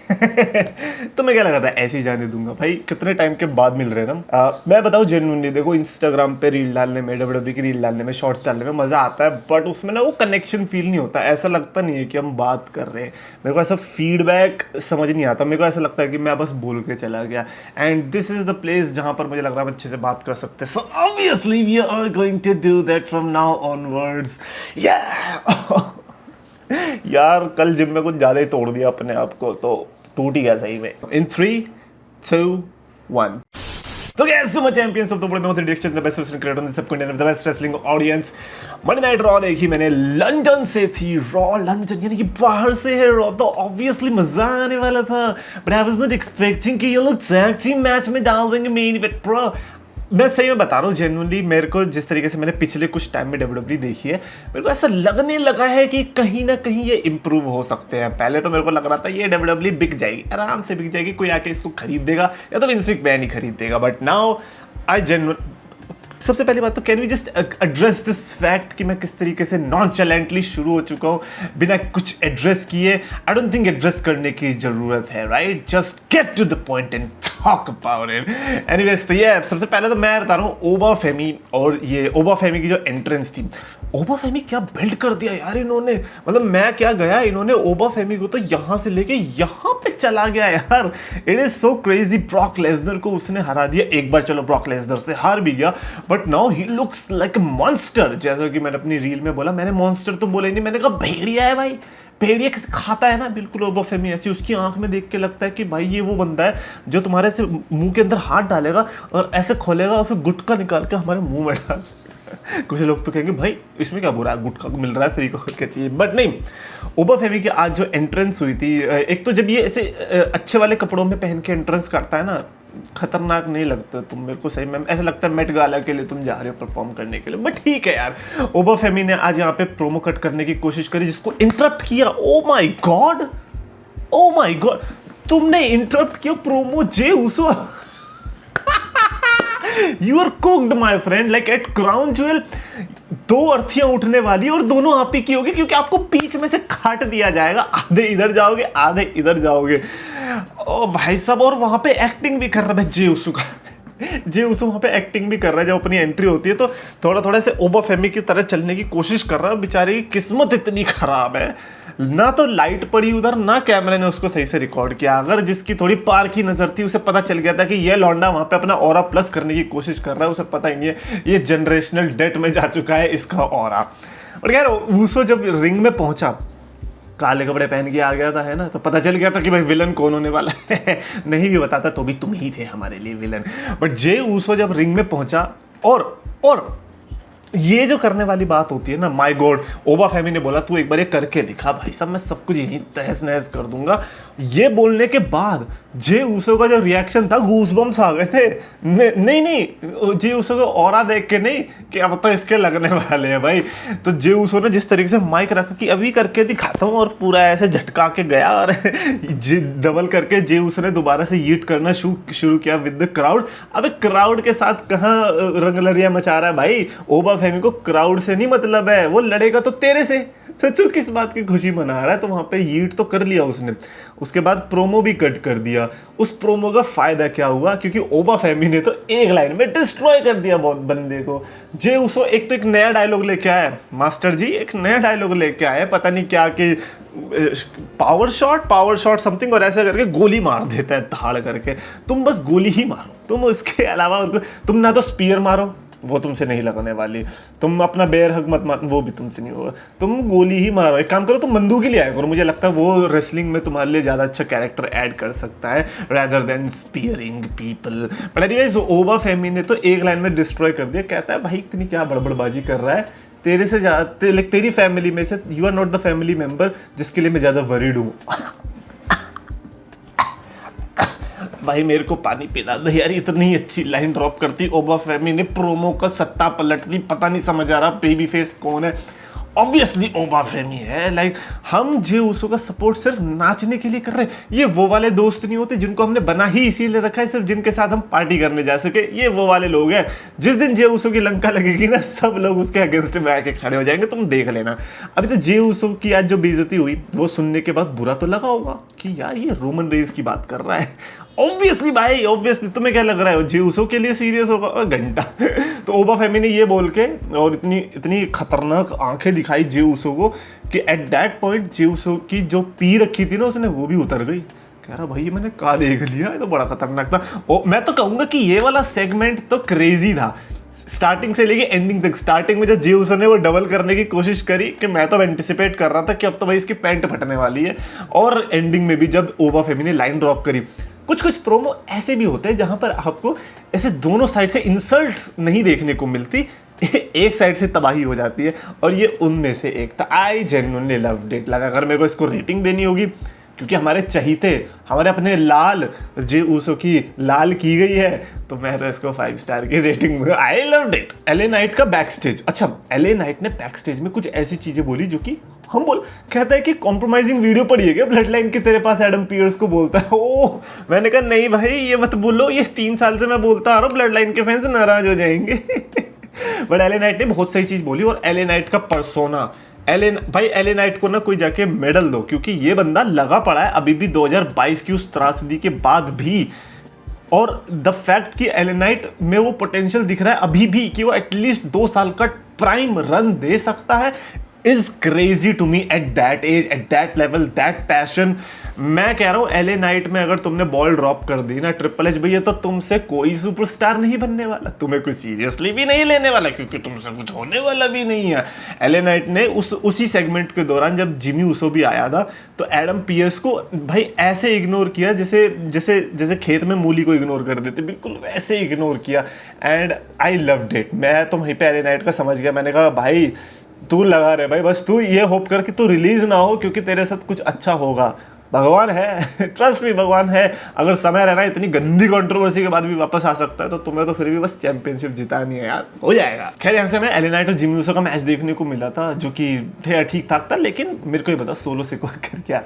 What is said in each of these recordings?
तो मैं क्या लगा था ऐसे ही जाने दूंगा भाई, कितने टाइम के बाद मिल रहे हैं ना। मैं बताऊं जेन्युइनली, देखो इंस्टाग्राम पे रील डालने में, डब्ल्यूडब्ल्यूई की रील डालने में, शॉर्ट्स डालने में मजा आता है, बट उसमें ना वो कनेक्शन फील नहीं होता। ऐसा लगता नहीं है कि हम बात कर रहे हैं, मेरे को ऐसा फीडबैक समझ नहीं आता। मेरे को ऐसा लगता है कि मैं बस बोल के चला गया, and this is the place जहां पर मुझे लग रहा है हम अच्छे से बात कर सकते हैं। So obviously we are going to do that from now onwards. यार कल जिम में कुछ ज़्यादा ही तोड़ दिया अपने आप को, तो टूट ही गया सही में। इन 3, 2, 1। तो कैसे मैं चैंपियंस ऑफ द वर्ल्ड में district the best wrestling creator इन सब content the best wrestling audience. Monday night Raw देखी मैंने, लंदन से थी रॉ, लंदन यानी कि बाहर से है रॉ, तो ऑब्वियसली मजा आने वाला था। But I was not expecting कि ये लोग टैग टीम मैच में डाल देंगे मेन इवेंट। ब्रो मैं सही में बता रहा हूँ जेन्युइनली, मेरे को जिस तरीके से मैंने पिछले कुछ टाइम में डब्ल्यूडब्ल्यूई देखी है, मेरे को ऐसा लगने लगा है कि कहीं ना कहीं ये इंप्रूव हो सकते हैं। पहले तो मेरे को लग रहा था ये डब्ल्यूडब्ल्यूई बिक जाएगी, आराम से बिक जाएगी, कोई आके इसको खरीद देगा या तो विंस मैकमैन ही खरीद देगा। बट नाउ आई जेन्युइन, सबसे पहली बात तो can we just address this fact कि मैं किस तरीके से नॉनचलेंटली शुरू हो चुका हूँ बिना कुछ एड्रेस किए। आई डोंट थिंक एड्रेस करने की जरूरत है, right? Just get to the point and talk about it. Anyways, तो ये सबसे पहले तो मैं बता रहा हूँ ओबा फेमी, और ये ओबा फेमी की जो एंट्रेंस थी, ओबा फेमी क्या बिल्ड कर दिया यार इन्होंने। मतलब मैं क्या गया, इन्होंने ओबा फेमी को तो यहाँ से लेके यहाँ पे चला गया यार। It is so crazy. Brock Lesnar को उसने हरा दिया एक बार, चलो ब्रॉक लेसनर से हार भी गया, but now he looks like a monster. जैसा कि मैंने अपनी रील में बोला, मैंने मॉन्स्टर तो बोला ही नहीं, मैंने कहा भेड़िया है भाई। भेड़िया किसी खाता है ना, बिल्कुल ओबा फेमी ऐसी, उसकी आंख में देख के लगता है कि भाई ये वो बंदा है जो तुम्हारे से मुंह के अंदर हाथ डालेगा और ऐसे खोलेगा और फिर गुटखा निकाल के हमारे मुंह में डाल। कुछ लोग तो कहेंगे भाई इसमें क्या बुरा है, गुटखा मिल रहा है फ्री को, क्या चाहिए। बट नहीं, ओबा फेमी की आज जो एंट्रेंस हुई थी, एक तो जब ये ऐसे अच्छे वाले कपड़ों में पहन के एंट्रेंस करता है ना, खतरनाक नहीं लगता तुम मेरे को, सही में ऐसा लगता है मेट गाला के लिए तुम जा रहे हो परफॉर्म करने के लिए। बट ठीक है यार, ओबा फेमी ने आज यहाँ पे प्रोमो कट करने की कोशिश करी, जिसको इंटरप्ट किया। Oh my God, oh my God, तुमने इंटरप्ट किया promo J Uso. You are cooked my friend, like at Crown Jewel 2 अर्थियां उठने वाली और दोनों आप ही की होगी, क्योंकि आपको बीच में से काट दिया जाएगा, आधे इधर जाओगे आधे इधर जाओगे। ओ भाई साहब, और वहां पे एक्टिंग भी कर रहा है जे उसू का। जे उसू वहाँ पे एक्टिंग भी कर रहा है, जब अपनी एंट्री होती है तो थोड़ा थोड़ा से ओबा फेमी की तरह चलने की कोशिश कर रहा है। बेचारे की किस्मत इतनी खराब है, ना तो लाइट पड़ी उधर, ना कैमरे ने उसको सही से रिकॉर्ड किया। अगर जिसकी थोड़ी पार की नजर थी, उसे पता चल गया था कि ये लौंडा वहाँ पे अपना ऑरा प्लस करने की कोशिश कर रहा है, उसे पता ही नहीं है ये जनरेशनल डेट में जा चुका है इसका ऑरा। और यार उसो जब रिंग में पहुंचा, काले कपड़े पहन के आ गया था, है ना, तो पता चल गया था कि भाई विलन कौन होने वाला है। नहीं भी बताता तो भी तुम ही थे हमारे लिए विलन। बट जे उसो जब रिंग में पहुंचा, और ये जो करने वाली बात होती है ना, माय गॉड, ओबा फेमी ने बोला तू एक बार ये करके दिखा भाई साहब, मैं सब कुछ यहीं तहस नहस कर दूंगा। ये बोलने के बाद जे उसो का जो रिएक्शन था, गूज़बम्स आ गए थे। नहीं, जे उसो को ऑरा देख के नहीं कि अब तो इसके लगने वाले हैं भाई। तो जे उसो ने जिस तरीके से माइक रखा कि अभी करके दिखाता हूँ, और पूरा ऐसे झटका के गया, और डबल करके जे उसो ने दोबारा से ईट करना शुरू किया विद द क्राउड। अब क्राउड के साथ कहाँ रंगलरिया मचा रहा है भाई, ओबा फेमी को क्राउड से नहीं मतलब है, वो लड़ेगा तो तेरे से, तो तू किस बात की खुशी मना रहा है। तो वहां पे हीट तो कर लिया उसने, उसके बाद प्रोमो भी कट कर दिया। उस प्रोमो का फायदा क्या हुआ, क्योंकि ओबा फेमी ने तो एक लाइन में डिस्ट्रॉय कर दिया बहुत बंदे को। जे उसो एक तो एक नया डायलॉग लेके आया, मास्टर जी एक नया डायलॉग लेके आए, पता नहीं क्या कि पावर शॉट समथिंग, और ऐसे करके गोली मार देता है धाड़ करके। तुम बस गोली ही मारो, तुम उसके अलावा तुम ना तो स्पीयर मारो, वो तुमसे नहीं लगने वाली, तुम अपना बेयर हग मत मार, वो भी तुमसे नहीं होगा, तुम गोली ही मारो। एक काम करो, तुम बंदूक ही ले आया करो, मुझे लगता है वो रेसलिंग में तुम्हारे लिए ज़्यादा अच्छा कैरेक्टर ऐड कर सकता है rather than spearing people. But anyways, Obafemi ने तो एक लाइन में डिस्ट्रॉय कर दिया। कहता है भाई इतनी क्या बड़बड़बाजी कर रहा है, तेरे से ज़्यादा तेरी फैमिली में से you are not the family member जिसके लिए मैं ज़्यादा वरीड हूँ। भाई मेरे को पानी पिला दो यार, इतनी अच्छी लाइन ड्रॉप करती ओबा फेमी ने, प्रोमो का सत्ता पलट दी। पता नहीं समझ आ रहा बेबी फेस कौन है। ऑब्वियसली ओबा फेमी है। लाइक हम जे उसो का सपोर्ट सिर्फ नाचने के लिए कर रहे हैं। ये वो वाले दोस्त नहीं होते जिनको हमने बना ही इसीलिए रखा है सिर्फ जिनके साथ हम पार्टी करने जा सके। ये वो वाले लोग हैं जिस दिन जे उसो की लंका लगेगी ना, सब लोग उसके अगेंस्ट में आके खड़े हो जाएंगे, तुम देख लेना। अभी तो जे उसो की आज जो बेइज्जती हुई वो सुनने के बाद बुरा तो लगा होगा कि यार ये रोमन रेंज की बात कर रहा है। ऑब्वियसली भाई, ऑब्वियसली तुम्हें क्या लग रहा है जे उसो के लिए सीरियस होगा घंटा। तो ओबा फेमी ने ये बोल के और इतनी खतरनाक आंखें दिखाई जे उसो को कि एट दैट पॉइंट जे उसो की जो पी रखी थी ना उसने, वो भी उतर गई। कह रहा भाई मैंने कहा देख लिया, ये तो बड़ा खतरनाक था। मैं तो कहूंगा कि ये वाला सेगमेंट तो क्रेजी था स्टार्टिंग से लेके एंडिंग तक। स्टार्टिंग में जब जे उसो ने वो डबल करने की कोशिश करी कि मैं तो एंटिसिपेट कर रहा था कि अब तो भाई इसकी पैंट फटने वाली है, और एंडिंग में भी जब ओबा फेमी ने लाइन ड्रॉप करी। कुछ कुछ प्रोमो ऐसे भी होते हैं जहां पर आपको ऐसे दोनों साइड से इंसल्ट्स नहीं देखने को मिलती, एक साइड से तबाही हो जाती है, और ये उनमें से एक था। I genuinely loved it. लगा अगर मेरे को इसको रेटिंग देनी होगी क्योंकि हमारे चहीते, हमारे अपने लाल जे उसो की लाल की गई है, तो मैं तो इसको 5 स्टार की रेटिंग दूंगा। I loved it. LA night का बैक स्टेज। अच्छा, एलए नाइट ने बैक स्टेज में कुछ ऐसी चीजें बोली जो कि हम कहता है कि कॉम्प्रोमाइजिंग वीडियो पड़ी है क्या ब्लड लाइन की तेरे पास, एडम पियर्स को बोलता है। ओह, मैंने कहा नहीं भाई ये मत बोलो, ये 3 साल से मैं बोलता आ रहा हूँ, ब्लड लाइन के फैंस नाराज हो जाएंगे। बट एलए नाइट ने बहुत सही चीज बोली। और एलए नाइट का पर्सोना, भाई एलए नाइट को ना कोई जाके मेडल दो, क्योंकि ये बंदा लगा पड़ा है अभी भी 2022 की उस त्रासदी के बाद भी। और द फैक्ट कि एलए नाइट में वो पोटेंशियल दिख रहा है अभी भी कि वो एटलीस्ट 2 साल का प्राइम रन दे सकता है, is crazy to me at that age, at that level, that passion। मैं कह रहा हूँ एलए नाइट में अगर तुमने बॉल ड्रॉप कर दी ना ट्रिपल एच भैया, तो तुमसे कोई सुपरस्टार नहीं बनने वाला, तुम्हें कोई सीरियसली भी नहीं लेने वाला, क्योंकि तुमसे कुछ होने वाला भी नहीं है। एलए नाइट ने उसी सेगमेंट के दौरान जब जिमी उसो भी आया था, तो एडम पियर्स को भाई ऐसे इग्नोर किया जैसे खेत में मूली को इग्नोर कर देते, बिल्कुल वैसे इग्नोर किया। And I loved it. मैं तो वहीं पे एलए नाइट का समझ गया। मैंने कहा भाई तू लगा रहे भाई, बस तू ये होप कर कि तू रिलीज ना हो, क्योंकि तेरे साथ कुछ अच्छा होगा। भगवान है, ट्रस्ट मी, भगवान है। अगर समय रहना इतनी गंदी कंट्रोवर्सी के बाद भी वापस आ सकता है, तो तुम्हें तो फिर भी बस चैंपियनशिप जितानी है यार, हो जाएगा। खैर यहाँ से हमें एलए नाइट और जिमी उसो का मैच देखने को मिला था, जो कि ठीक ठाक था। लेकिन मेरे को ये बता, सोलो सिकोआ कर क्या,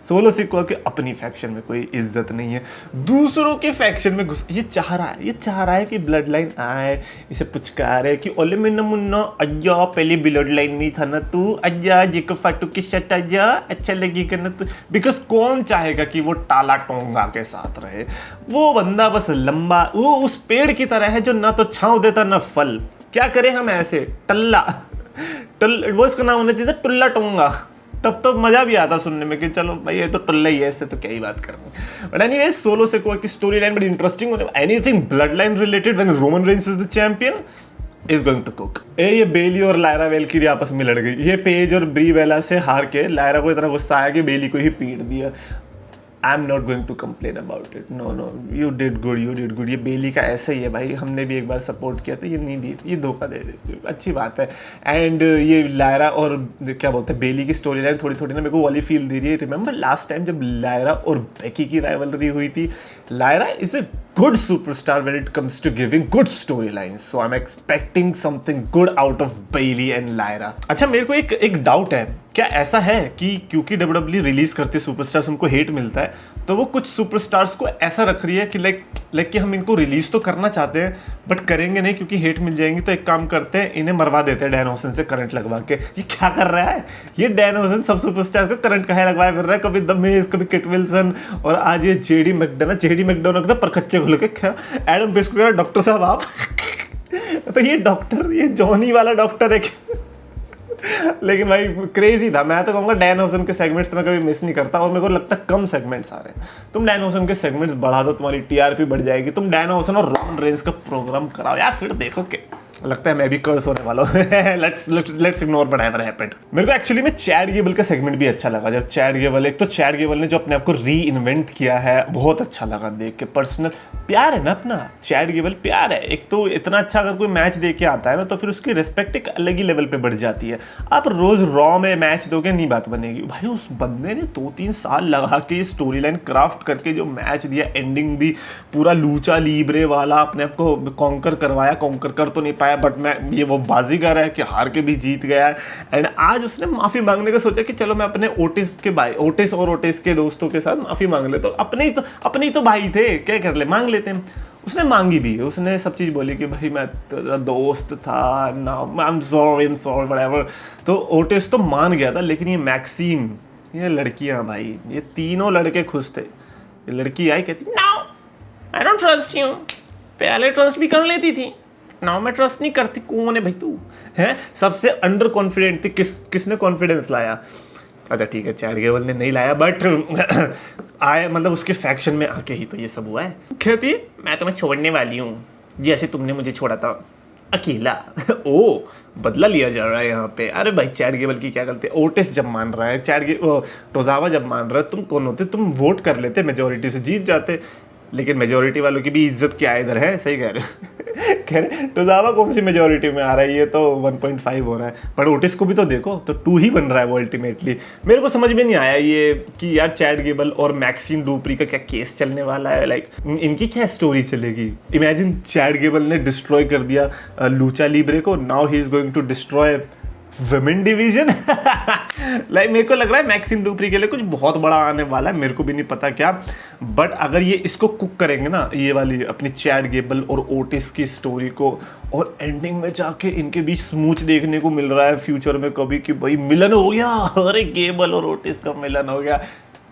सोलो सिकोआ के अपनी फैक्शन में कोई इज्जत नहीं है, दूसरों के फैक्शन में घुस। ये चाह रहा है कि ब्लड लाइन आए, इसे पुचकारे कि ओले मिन्ना मुन्ना अज्जा पहले ब्लड लाइन में था ना तू, अज्जा जी को फाटू के साथ अज्जा अच्छा लगेगा ना तू। बिकॉज कौन चाहेगा कि वो टाला टोंगा के साथ रहे। वो बंदा बस लंबा, वो उस पेड़ की तरह है जो ना तो छांव देता ना फल। क्या करें हम ऐसे वो इसका नाम होना चाहिए टुल्ला टोंगा, तब तो मजा भी आता सुनने में कि चलो भाई ये तो टुल्ला ही है, इससे तो क्या ही बात करनी। बट एनीवे, सोलो सिकोआ की स्टोरी लाइन बड़ी इंटरेस्टिंग होने, anything blood line related when Roman Reigns is the champion is going to cook. ये बेली और लायरा वेलकिरी आपस में लड़ गई। ये पेज और ब्री बेला से हार के लायरा को इतना गुस्सा आया कि बेली को ही पीट दिया। I am not going to complain about it, no you did good. ये बेली का ऐसा ही है भाई, हमने भी एक बार सपोर्ट किया था, ये नहीं दी, ये धोखा दे देती, अच्छी बात है। एंड ये लायरा और क्या बोलते हैं बेली की स्टोरी लाइन थोड़ी थोड़ी ना मेरे को वाली फील दे रही है। रिमेंबर लास्ट टाइम जब लायरा और बेकी की राइवलरी हुई थी, Lyra is a good superstar when it comes to giving good storylines, so I'm expecting something good out of Bayley and Lyra। अच्छा, मेरे को एक डाउट है, क्या ऐसा है कि क्योंकि WWE रिलीज करते सुपरस्टार्स उनको हेट मिलता है, तो वो कुछ सुपरस्टार्स को ऐसा रख रही है कि लाइक कि हम इनको रिलीज तो करना चाहते हैं बट करेंगे नहीं क्योंकि हेट मिल जाएंगी, तो एक काम करते हैं इन्हें मरवा देते हैं डैन हॉसन से करंट लगवा के। ये क्या कर रहा है ये डैन हॉसन, सब सुपरस्टार्स को करंट कहे लगवाया फिर रहा है, कभी द मिज, कभी किट विल्सन, और आज ये जेडी मैकडोनल्ड का परखच्चे खुल के एडम पेस को कह रहा डॉक्टर साहब आप। तो ये डॉक्टर, ये जॉनी वाला डॉक्टर है। लेकिन भाई क्रेजी था। मैं तो कहूँगा डैन हॉसन के सेगमेंट्स तो मैं कभी मिस नहीं करता, और मेरे को लगता है कम सेगमेंट्स आ रहे हैं। तुम डैन हॉसन के सेगमेंट्स बढ़ा दो, तुम्हारी टीआरपी बढ़ जाएगी। तुम डैन हॉसन और रोमन रेंस का प्रोग्राम कराओ यार, फिर देखो के लगता है मैं भी कर्स होने वाला हूँ। Let's ignore whatever happened. मेरे को एक्चुअली में चैड गेबल का सेगमेंट भी अच्छा लगा। जब चैड गेबल, एक तो चैड गेबल ने जो अपने आप को री इन्वेंट किया है, बहुत अच्छा लगा देख के। प्यार है ना अपना, चैट गेबल प्यार है। एक तो इतना अच्छा अगर कोई मैच दे के आता है ना तो फिर उसकी रिस्पेक्ट एक अलग ही लेवल पे बढ़ जाती है। आप रोज रॉ में मैच दोगे नहीं बात बनेगी भाई। उस बंदे ने 2-3 साल लगा के स्टोरी लाइन क्राफ्ट करके जो मैच दिया, एंडिंग दी, पूरा लूचा लीब्रे वाला अपने आप को कॉन्कर करवाया। कॉन्कर कर तो नहीं पाया बट मैं ये वो बाजीगर है कि हार के भी जीत गया है। एंड आज उसने माफी मांगने का सोचा कि चलो मैं अपने ओटिस और ओटिस के दोस्तों के साथ माफी मांग लेता हूँ। अपने ही तो भाई थे, क्या कर ले, मांग लेते हैं। उसने मांगी भी, उसने सब चीज़ बोली कि भाई मैं तेरा दोस्त था ना, आई एम सॉरी व्हाटएवर। तो ओटिस तो मान गया था, लेकिन ये मैक्सीन, ये लड़कियां भाई, ये तीनों लड़के खुश थे। ये लड़की आई कहती no I don't trust you, पहले ट्रस्ट भी कर लेती थी, नाउ मैं ट्रस्ट नहीं करती। कौन है भाई तू, है सबसे अंडर कॉन्फिडेंट थी। किसने कॉन्फिडेंस लाया? अच्छा ठीक है, चैट गेबल ने नहीं लाया बट आए, मतलब उसके फैक्शन में आके ही तो ये सब हुआ है। कहती मैं तुम्हें छोड़ने वाली हूँ जैसे तुमने मुझे छोड़ा था अकेला। ओ बदला लिया जा रहा है यहाँ पे। अरे भाई चैट गेबल की क्या गलती है? ओटिस जब मान रहा है, टोजावा जब मान रहा है, तुम कौन होते? तुम वोट कर लेते, मेजोरिटी से जीत जाते। लेकिन मेजोरिटी वालों की भी इज्जत क्या इधर है? सही कह रहे हो। कह रहे टोजावा कौन सी मेजोरिटी में आ रहा है, ये तो 1.5 हो रहा है। पर ओटिस को भी तो देखो, तो 2 ही बन रहा है वो अल्टीमेटली। मेरे को समझ में नहीं आया ये कि यार चैट गेबल और मैक्सिम डुप्री का क्या केस चलने वाला है, लाइक इनकी क्या स्टोरी चलेगी। इमेजिन चैट गेबल ने डिस्ट्रॉय कर दिया लूचा लीब्रे को, now he is going to destroy women division. Like मेरे को लग रहा है मैक्सिम डुप्री के लिए कुछ बहुत बड़ा आने वाला है, मेरे को भी नहीं पता क्या। बट अगर ये इसको कुक करेंगे ना, ये वाली अपनी चैट गेबल और ओटिस की स्टोरी को, और एंडिंग में जाके इनके बीच स्मूच देखने को मिल रहा है फ्यूचर में कभी कि भाई मिलन हो गया, अरे गेबल और ओटिस का मिलन हो गया,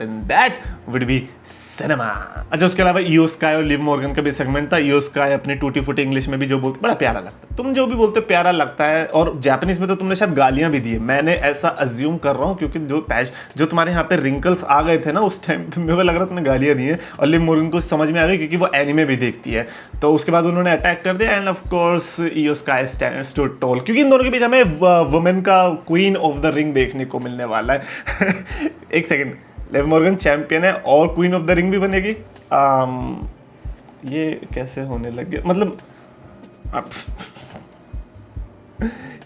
then that would be cinema. अच्छा उसके अलावा इयो स्काई और लिव मॉर्गन का भी सेगमेंट था। इयो स्काई अपनी टूटी फूटी इंग्लिश में भी जो बोलते बड़ा प्यारा लगता है। तुम जो भी बोलते हो प्यारा लगता है, और जापानीज में तो तुमने शायद गालियां भी दी है, मैंने ऐसा अज्यूम कर रहा हूँ, क्योंकि जो तुम्हारे यहाँ पे रिंकल्स आ गए थे ना उस टाइम पे, मेरे को लग रहा है तुमने गालियां दी है। और लिव मॉर्गन को समझ में आ गई क्योंकि वो एनिमे भी देखती है, तो उसके बाद उन्होंने अटैक कर दिया। एंड ऑफ कोर्स इयो स्काई स्टूड टॉल, क्योंकि इन दोनों के बीच हमें वुमेन का क्वीन ऑफ द रिंग देखने को मिलने वाला है। एक सेकेंड, लिव मॉर्गन चैंपियन है और क्वीन ऑफ द रिंग भी बनेगी। ये कैसे होने लग गया, मतलब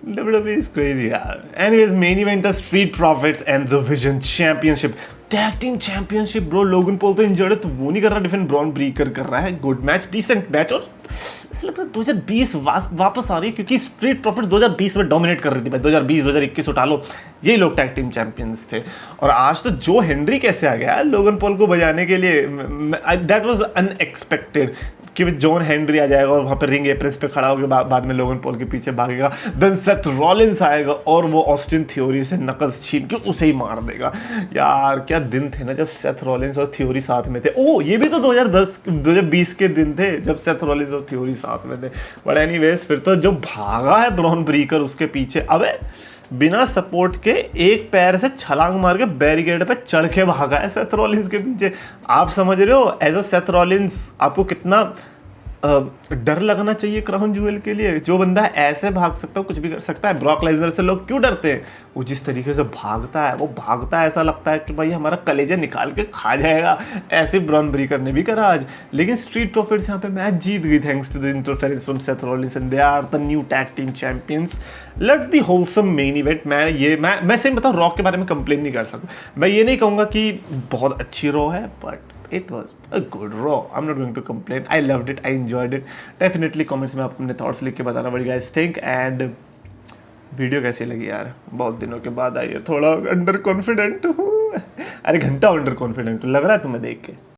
WWE is crazy यार। Anyways, main event था Street Profits and The Vision Championship, tag team championship. Bro Logan Paul तो इंजर्ड है, तो वो नहीं कर रहा, डिफेंड ब्रॉन ब्रीकर कर रहा है। गुड मैच, डिसेंट मैच, और ऐसा लग रहा है 2020 वापस आ रही है, क्योंकि स्ट्रीट प्रॉफिट्स 2020 में डोमिनेट कर रही थी भाई। 2020 2021 उठा लो, यही लोग टैग टीम चैंपियंस थे। और आज तो जो हेनरी कैसे आ गया लोगन पॉल को बजाने के लिए, दैट वाज अनएक्सपेक्टेड कि जॉन हेनरी आ जाएगा और वहाँ पे रिंग एप्रन्स पे खड़ा होकर बाद में लोगन पॉल के पीछे भागेगा। देन सेथ रॉलिंस आएगा और वो ऑस्टिन थ्योरी से नकस छीन के उसे ही मार देगा। यार क्या दिन थे ना जब सेथ रॉलिंस और थ्योरी साथ में थे। ओ ये भी तो 2020 के दिन थे जब सेथ रॉलिंस और थ्योरी साथ में थे। बट एनीवेज फिर तो जो भागा है ब्रॉन ब्रीकर उसके पीछे, अबे बिना सपोर्ट के एक पैर से छलांग मार के बैरिकेड पे चढ़ के भागा है सेथ रॉलिंस के पीछे। आप समझ रहे हो एज अ सेथ रॉलिंस आपको कितना डर लगना चाहिए क्राउन ज्वेल के लिए। जो बंदा ऐसे भाग सकता है, कुछ भी कर सकता है। ब्रॉक लेसनर से लोग क्यों डरते हैं? वो जिस तरीके से भागता है, वो भागता है ऐसा लगता है कि भाई हमारा कलेजा निकाल के खा जाएगा। ऐसे ब्रॉन ब्रीकर ने भी करा आज। लेकिन स्ट्रीट प्रॉफिट्स यहाँ पे मैच जीत गई thanks to the interference from Seth Rollins and they are the new tag team champions. Let the wholesome main event. मैं सही बताऊँ, रॉ के बारे में कंप्लेन नहीं कर सकता। मैं ये नहीं कहूँगा कि बहुत अच्छी रॉ है, but it was a good raw. I'm not going to complain. I loved it. I enjoyed it. Definitely comments में आप अपने thoughts लिख के बताना what you guys think, and video कैसी लगी यार। बहुत दिनों के बाद आई है, थोड़ा अंडर कॉन्फिडेंट हूँ। अरे घंटा अंडर कॉन्फिडेंट लग रहा है तुम्हें देख के।